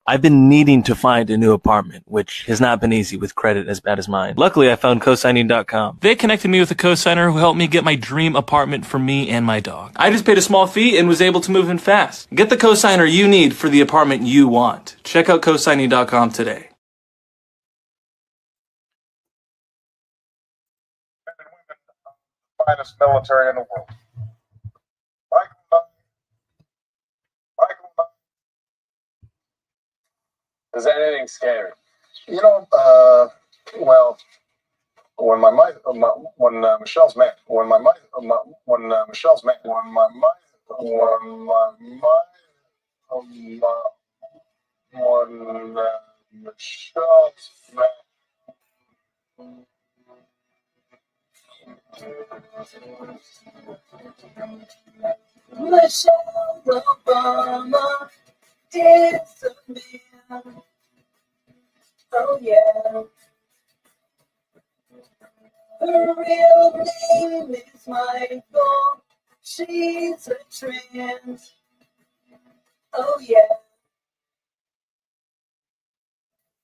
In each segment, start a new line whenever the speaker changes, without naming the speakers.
I've been needing to find a new apartment, which has not been easy with credit as bad as mine. Luckily, I found cosigning.com. They connected me with a cosigner who helped me get my dream apartment for me and my dog. I just paid a small fee and was able to move in fast. Get the cosigner you need for the apartment you want. Check out cosigning.com today.
Men and women, the finest military in the world. Michael Knight.
Is that anything scary?
You know, well, when Michelle's man, when Michelle's man,
Michelle Obama is a man. Oh yeah. Her real name is Michael. She's a trans. Oh yeah.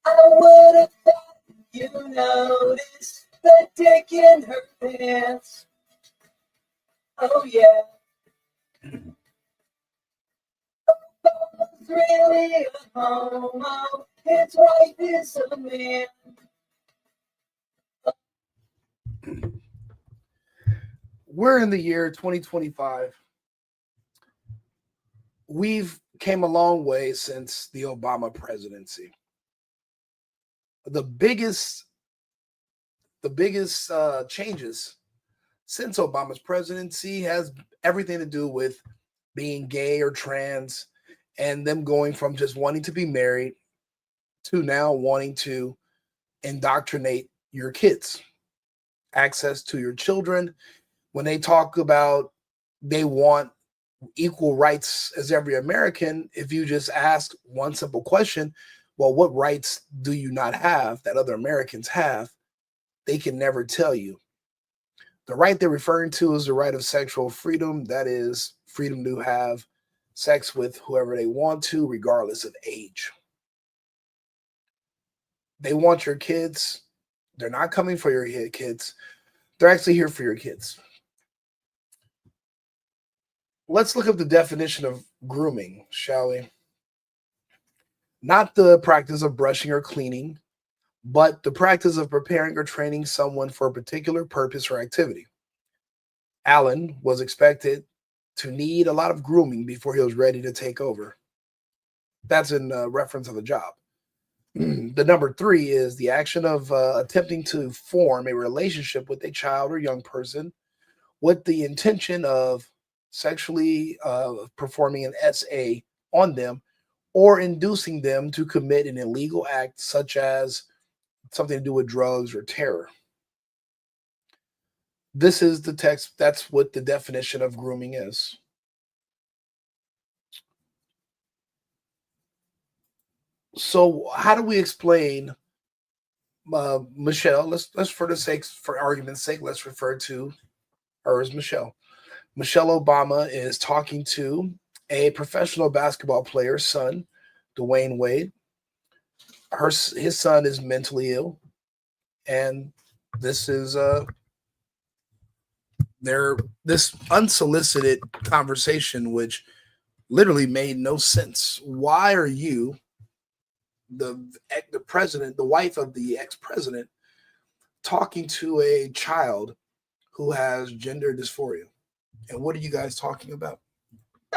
I would have thought you noticed the dick in her pants. Oh yeah. Obama's really a homo. His wife is a man.
We're in the year 2025. We've came a long way since the Obama presidency. The biggest changes since Obama's presidency has everything to do with being gay or trans, and them going from just wanting to be married to now wanting to indoctrinate your kids, access to your children. When they talk about they want equal rights as every American, if you just ask one simple question, well, what rights do you not have that other Americans have? They can never tell you. The right they're referring to is the right of sexual freedom. That is freedom to have sex with whoever they want to, regardless of age. They want your kids. They're not coming for your kids. They're actually here for your kids. Let's look up the definition of grooming, shall we? Not the practice of brushing or cleaning, but the practice of preparing or training someone for a particular purpose or activity. Alan was expected to need a lot of grooming before he was ready to take over. That's in reference of the job. The number 3 is the action of attempting to form a relationship with a child or young person with the intention of sexually performing an SA on them or inducing them to commit an illegal act such as something to do with drugs or terror. This is the text. That's what the definition of grooming is. So how do we explain Michelle? Let's for argument's sake, let's refer to her as Michelle. Michelle Obama is talking to a professional basketball player's son, Dwayne Wade. His son is mentally ill, and this is this unsolicited conversation, which literally made no sense. Why are you, the president, the wife of the ex-president, talking to a child who has gender dysphoria? And what are you guys talking about?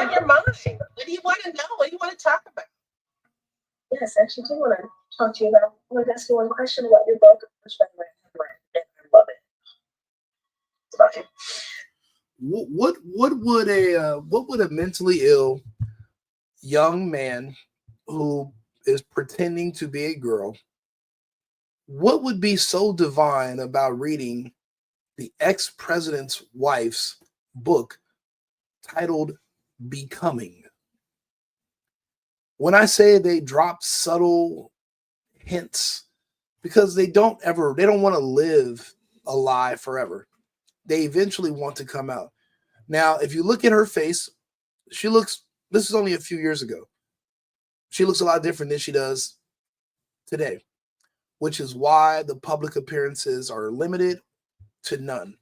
In your mind, what do you want to know? What do you want to talk about?
Yes, I actually do want to talk to you about. I want to ask you one question about your book. I love it. It's about you.
What would a mentally ill young man who is pretending to be a girl, what would be so divine about reading the ex-president's wife's book titled Becoming? When I say they drop subtle hints, because they don't want to live a lie forever. They eventually want to come out. Now, if you look at her face, this is only a few years ago. She looks a lot different than she does today, which is why the public appearances are limited to none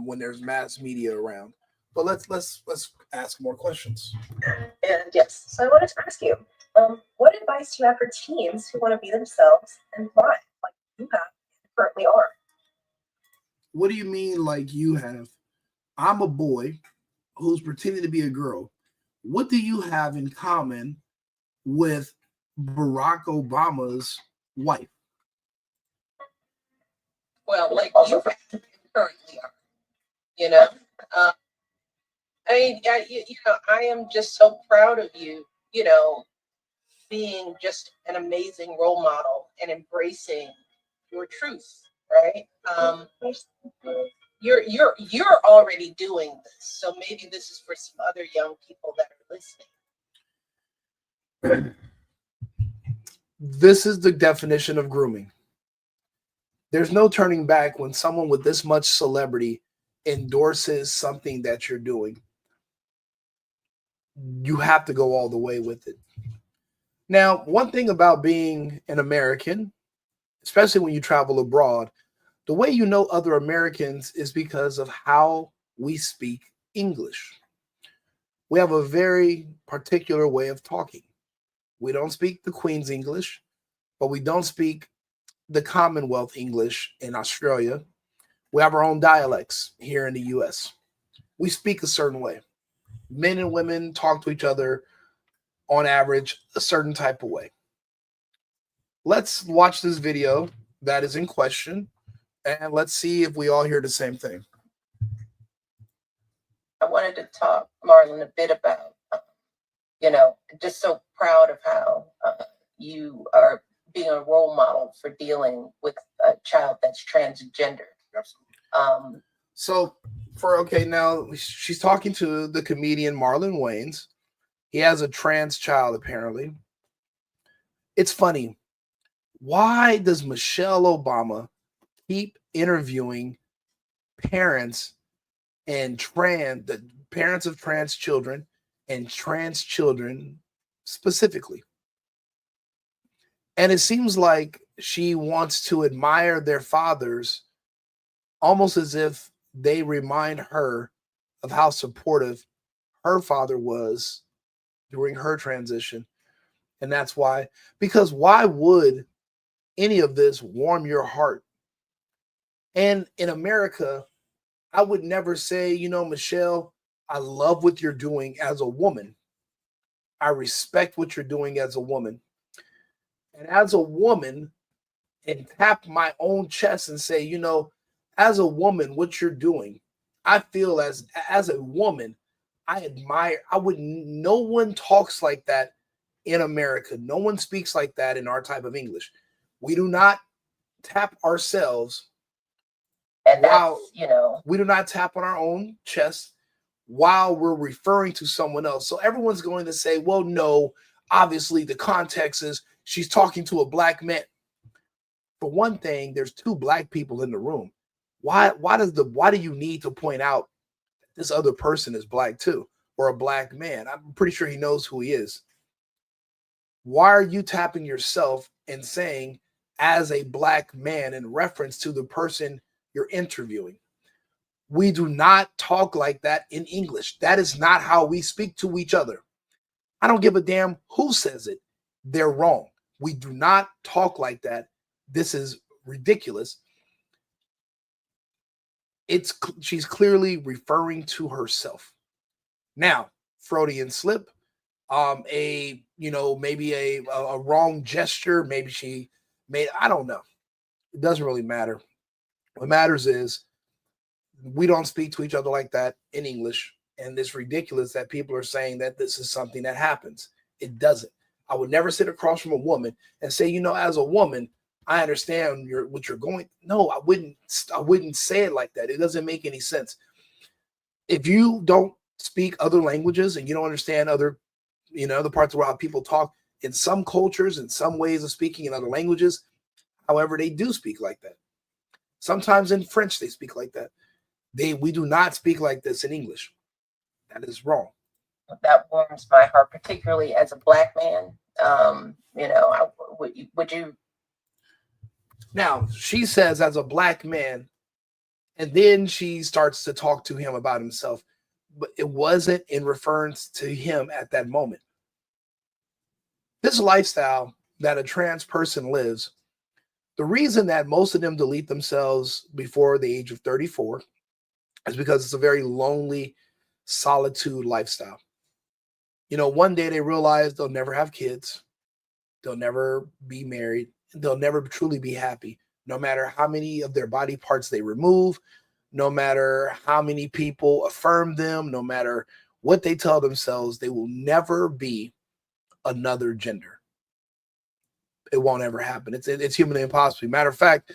when there's mass media around. But let's ask more questions.
And yes, so I wanted to ask you, what advice do you have for teens who want to be themselves and thrive, like you have and currently are?
What do you mean, like you have? I'm a boy who's pretending to be a girl. What do you have in common with Barack Obama's wife?
Well, like you currently are, you know. I mean, I am just so proud of you, being just an amazing role model and embracing your truth, right? You're already doing this, so maybe this is for some other young people that are listening.
This is the definition of grooming. There's no turning back when someone with this much celebrity endorses something that you're doing. You have to go all the way with it. Now, one thing about being an American, especially when you travel abroad, the way you know other Americans is because of how we speak English. We have a very particular way of talking. We don't speak the Queen's English, but we don't speak the Commonwealth English in Australia. We have our own dialects here in the US. We speak a certain way. Men and women talk to each other on average a certain type of way. Let's watch this video that is in question and let's see if we all hear the same thing.
I wanted to talk, Marlon, a bit about, just so proud of how you are being a role model for dealing with a child that's transgender.
Now she's talking to the comedian Marlon Wayans. He has a trans child, apparently. It's funny. Why does Michelle Obama keep interviewing parents and the parents of trans children and trans children specifically? And it seems like she wants to admire their fathers almost as if they remind her of how supportive her father was during her transition. And that's why, because why would any of this warm your heart? And in America, I would never say, Michelle, I love what you're doing as a woman. I respect what you're doing as a woman. And as a woman, and tap my own chest and say, as a woman, what you're doing, I feel as a woman, I admire. No one talks like that in America. No one speaks like that in our type of English. We do not tap ourselves. And we do not tap on our own chest while we're referring to someone else. So everyone's going to say, well, no, obviously the context is she's talking to a black man. For one thing, there's two black people in the room. Why do you need to point out this other person is black too, or a black man? I'm pretty sure he knows who he is. Why are you tapping yourself and saying as a black man in reference to the person you're interviewing? We do not talk like that in English. That is not how we speak to each other. I don't give a damn who says it. They're wrong. We do not talk like that. This is ridiculous. She's clearly referring to herself. Now, Freudian slip, maybe a wrong gesture. Maybe she made, I don't know. It doesn't really matter. What matters is we don't speak to each other like that in English. And it's ridiculous that people are saying that this is something that happens. It doesn't. I would never sit across from a woman and say, as a woman, I understand what you're going. No, I wouldn't say it like that. It doesn't make any sense. If you don't speak other languages and you don't understand other parts of how people talk, in some cultures and some ways of speaking in other languages, however, they do speak like that. Sometimes in French, they speak like that. We do not speak like this in English. That is wrong.
that warms my heart, particularly as a Black man. Would you?
Now, she says as a Black man, and then she starts to talk to him about himself, but it wasn't in reference to him at that moment. This lifestyle that a trans person lives, the reason that most of them delete themselves before the age of 34 is because it's a very lonely, solitude lifestyle. One day they realize they'll never have kids, they'll never be married, and they'll never truly be happy, no matter how many of their body parts they remove, no matter how many people affirm them, no matter what they tell themselves, they will never be another gender. It won't ever happen. It's humanly impossible. Matter of fact,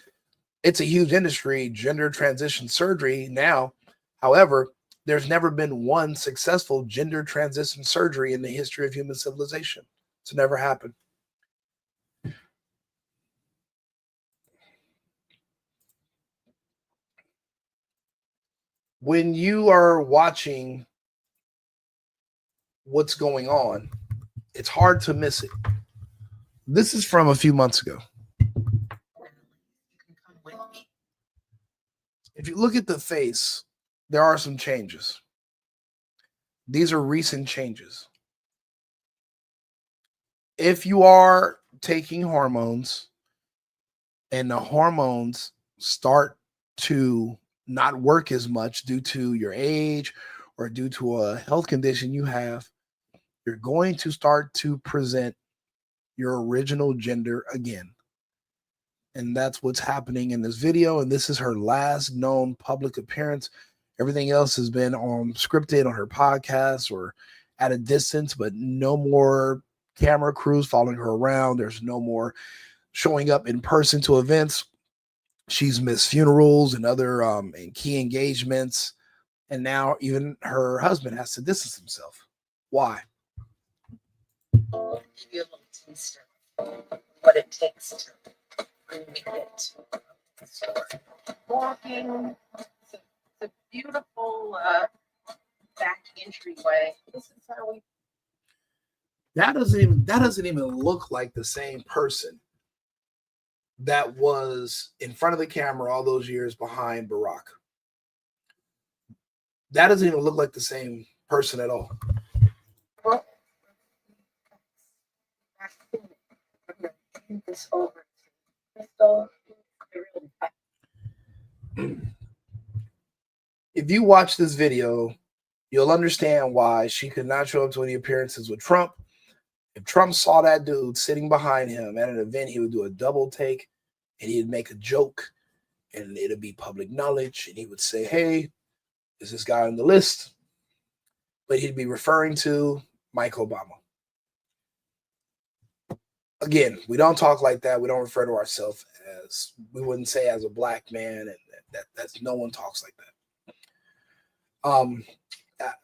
it's a huge industry, gender transition surgery now. However, there's never been one successful gender transition surgery in the history of human civilization. It's never happened. When you are watching what's going on, it's hard to miss it. This is from a few months ago. If you look at the face, there are some changes. These are recent changes. If you are taking hormones and the hormones start to not work as much due to your age or due to a health condition you have, you're going to start to present your original gender again. And that's what's happening in this video. And this is her last known public appearance. Everything else has been scripted on her podcast or at a distance, but no more camera crews following her around. There's no more showing up in person to events. She's missed funerals and other and key engagements. And now even her husband has to distance himself. Why?
I'll give you a little taste of what it takes to bring me it. Walking, it's a beautiful back entryway. This is how we.
That doesn't even look like the same person that was in front of the camera all those years behind Barack. That doesn't even look like the same person at all.
Well, this over.
If you watch this video, you'll understand why she could not show up to any appearances with Trump. If Trump saw that dude sitting behind him at an event, he would do a double take and he'd make a joke and it'd be public knowledge. And he would say, hey, is this guy on the list? But he'd be referring to Mike Obama. Again, we don't talk like that. We don't refer to ourselves as, we wouldn't say as a Black man, and that's no one talks like that.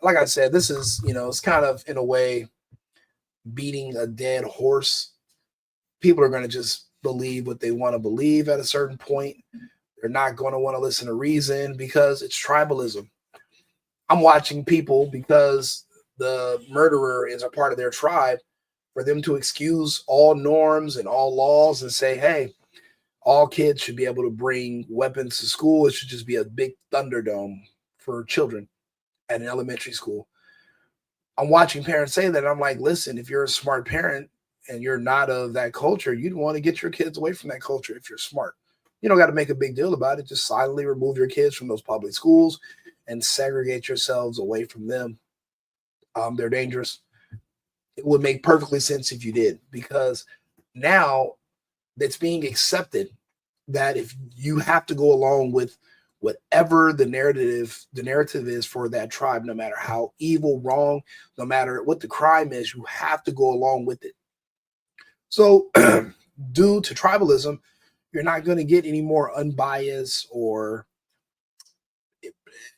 Like I said, this is, it's kind of in a way beating a dead horse. People are going to just believe what they want to believe at a certain point. They're not going to want to listen to reason because it's tribalism. I'm watching people because the murderer is a part of their tribe, for them to excuse all norms and all laws and say, hey, all kids should be able to bring weapons to school. It should just be a big Thunderdome for children at an elementary school. I'm watching parents say that. And I'm like, listen, if you're a smart parent and you're not of that culture, you'd want to get your kids away from that culture if you're smart. You don't got to make a big deal about it. Just silently remove your kids from those public schools and segregate yourselves away from them. They're dangerous. It would make perfectly sense if you did, because now it's being accepted that if you have to go along with whatever the narrative is for that tribe, no matter how evil, wrong, no matter what the crime is, you have to go along with it. So due to tribalism, you're not going to get any more unbiased or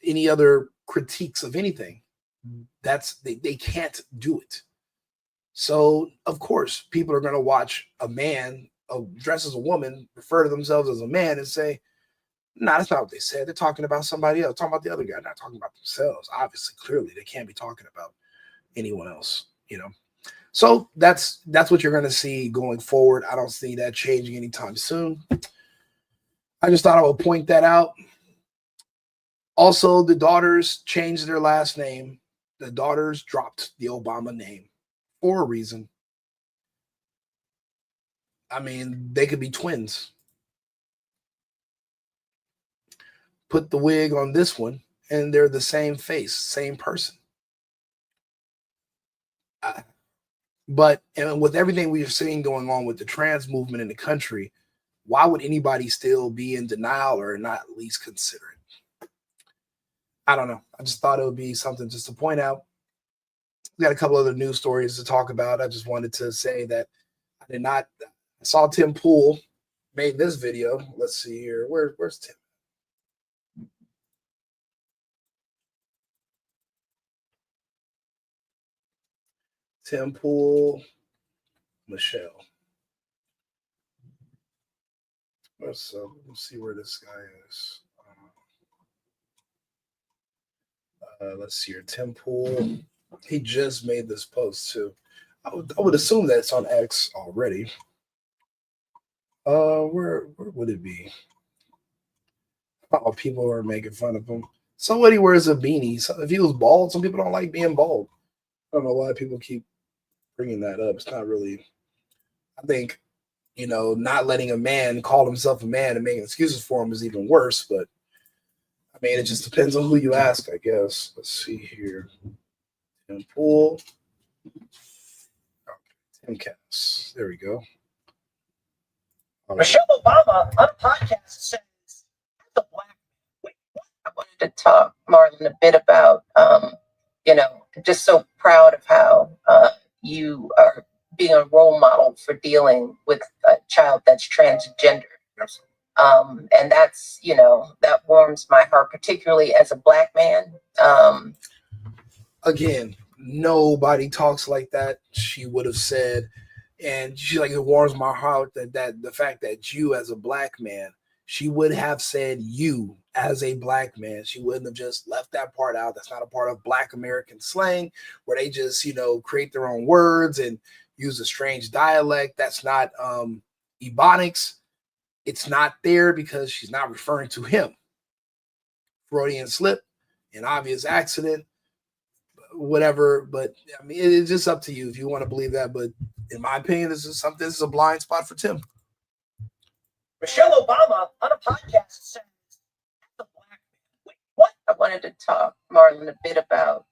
any other critiques of anything. They can't do it. So, of course, people are going to watch a man dressed as a woman refer to themselves as a man and say, nah, that's not what they said. They're talking about somebody else, talking about the other guy, not talking about themselves. Obviously, clearly, they can't be talking about anyone else, you know. So that's what you're going to see going forward. I don't see that changing anytime soon. I just thought I would point that out. Also, the daughters changed their last name. The daughters dropped the Obama name for a reason. I mean, they could be twins. Put the wig on this one, and they're the same face, same person. But and with everything we've seen going on with the trans movement in the country, why would anybody still be in denial or not at least consider it? I don't know. I just thought it would be something just to point out. We got a couple other news stories to talk about. I just wanted to say that I saw Tim Pool made this video. Let's see here. Where's Tim? Tim Pool, Michelle. Let's see where this guy is. Let's see here. Tim Pool. He just made this post too. I would assume that it's on X already. Where would it be? Oh, people are making fun of him. Somebody wears a beanie. So if he was bald, some people don't like being bald. I don't know why people keep bringing that up. It's not really. I think, not letting a man call himself a man and making excuses for him is even worse. But I mean, it just depends on who you ask, I guess. Let's see here. Tim Pool. Tim Cass. There we go.
Michelle Obama on a podcast says the black. Wait, I wanted to talk, Marlon, a bit about, just so proud of how you are being a role model for dealing with a child that's transgender. And that's, that warms my heart, particularly as a black man.
Again, nobody talks like that. She would have said, and she's like, it warms my heart that the fact that you as a black man, she would have said you as a black man. She wouldn't have just left that part out. That's not a part of Black American slang where they just, create their own words and use a strange dialect. That's not Ebonics. It's not there because she's not referring to him. Freudian slip, an obvious accident, whatever. But I mean, it's just up to you if you want to believe that. But in my opinion, this is a blind spot for Tim.
Michelle Obama on a podcast says the black man. Wait, what? I wanted to talk, Marlon, a bit about,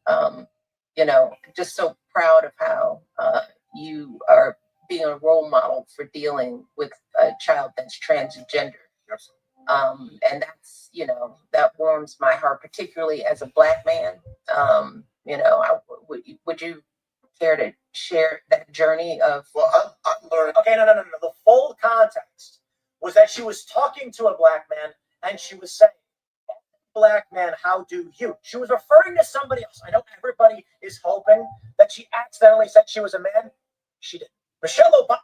just so proud of how you are being a role model for dealing with a child that's transgender. And that's, that warms my heart, particularly as a black man. Would you care to share that journey of?
Well, I learned. Okay, no. The full context was that she was talking to a black man and she was saying, "Black man, how do you?" She was referring to somebody else. I know everybody is hoping that she accidentally said she was a man. She did. Michelle Obama.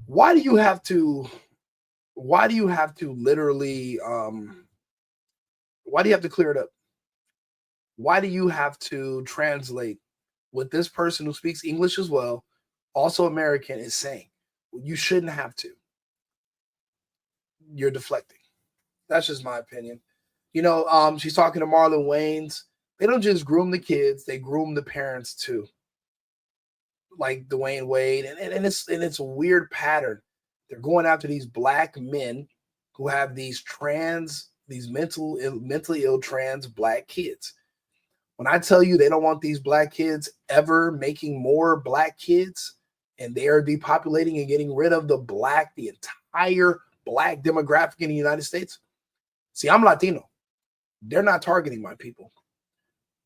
Why do you have to literally why do you have to clear it up? Why do you have to translate what this person who speaks English as well, also American, is saying? You shouldn't have to. You're deflecting. That's just my opinion. She's talking to Marlon Wayans. They don't just groom the kids, they groom the parents too. Like Dwayne Wade. And it's a weird pattern. They're going after these black men who have these mentally ill trans black kids. When I tell you they don't want these black kids ever making more black kids, and they are depopulating and getting rid of the entire black demographic in the United States. See, I'm Latino. They're not targeting my people.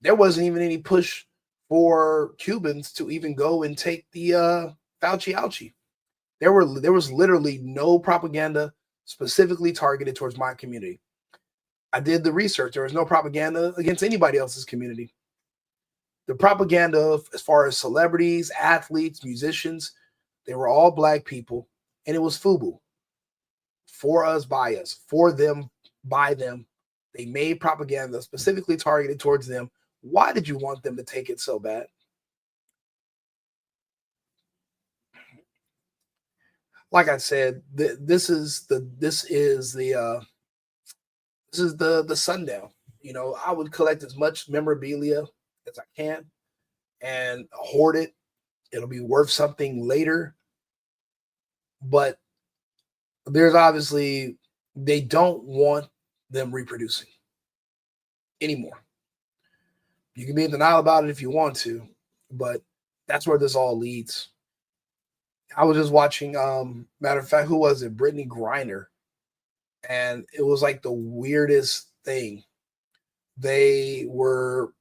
There wasn't even any push for Cubans to even go and take the Fauci ouchie. There was literally no propaganda specifically targeted towards my community. I did the research. There was no propaganda against anybody else's community. The propaganda, as far as celebrities, athletes, musicians, they were all black people, and it was FUBU. For us, by us. For them, by them. They made propaganda specifically targeted towards them Why did you want them to take it so bad? Like I said, this is the sundown. You know, I would collect as much memorabilia as I can and hoard it. It'll be worth something later. But there's obviously, they don't want them reproducing anymore. You can be in denial about it if you want to, but that's where this all leads. I was just watching, matter of fact, who was it? Brittany Griner. And it was like the weirdest thing. They were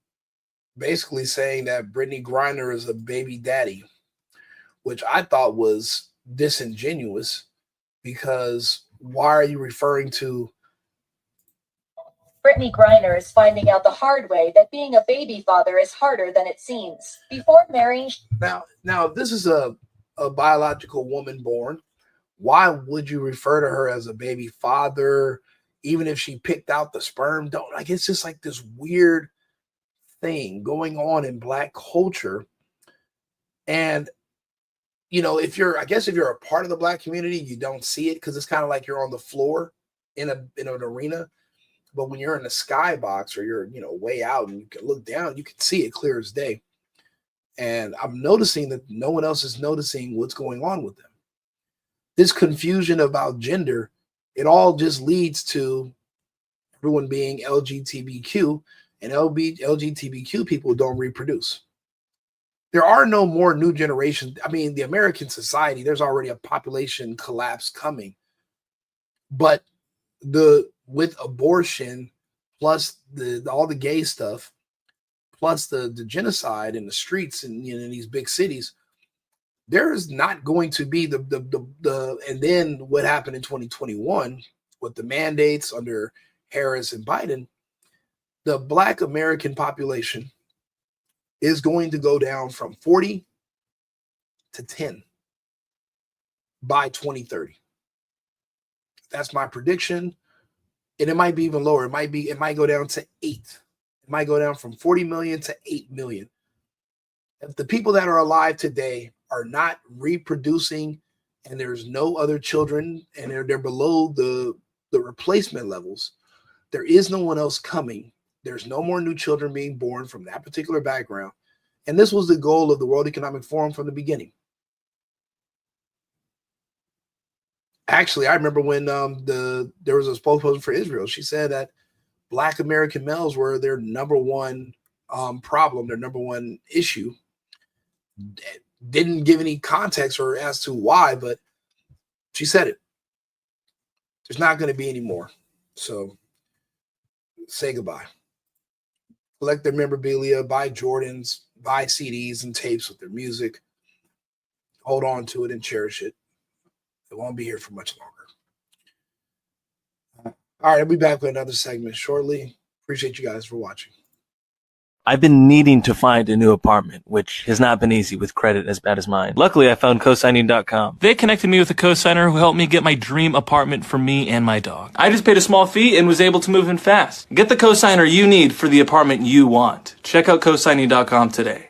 basically saying that Brittany Griner is a baby daddy, which I thought was disingenuous, because why are you referring to?
Brittany Griner is finding out the hard way that being a baby father is harder than it seems. Before marrying...
Now, if this is a biological woman born, why would you refer to her as a baby father, even if she picked out the sperm? Don't, like, it's just like this weird thing going on in Black culture. And, you know, I guess if you're a part of the Black community, you don't see it because it's kind of like you're on the floor in an arena. But when you're in the skybox, or you're, you know, way out and you can look down, you can see it clear as day. And I'm noticing that no one else is noticing what's going on with them. This confusion about gender, it all just leads to everyone being LGBTQ, and LGBTQ people don't reproduce. There are no more new generations. I mean, the American society, there's already a population collapse coming. But with abortion, plus all the gay stuff, plus the genocide in the streets and, you know, in these big cities, there is not going to be and then what happened in 2021 with the mandates under Harris and Biden, the Black American population is going to go down from 40 to 10 by 2030. That's my prediction. And it might be even lower. It might go down to 8. It might go down from 40 million to 8 million. If the people that are alive today are not reproducing, and there's no other children, and they're below the replacement levels, there is no one else coming. There's no more new children being born from that particular background. And this was the goal of the World Economic Forum from the beginning. Actually, I remember when there was a spokesperson for Israel. She said that Black American males were their number one problem, their number one issue. Didn't give any context or as to why, but she said it. There's not going to be any more. So say goodbye. Collect their memorabilia, buy Jordans, buy CDs and tapes with their music. Hold on to it and cherish it. It won't be here for much longer. All right, I'll be back with another segment shortly. Appreciate you guys for watching.
I've been needing to find a new apartment, which has not been easy with credit as bad as mine. Luckily, I found cosigning.com. They connected me with a cosigner who helped me get my dream apartment for me and my dog. I just paid a small fee and was able to move in fast. Get the cosigner you need for the apartment you want. Check out cosigning.com today.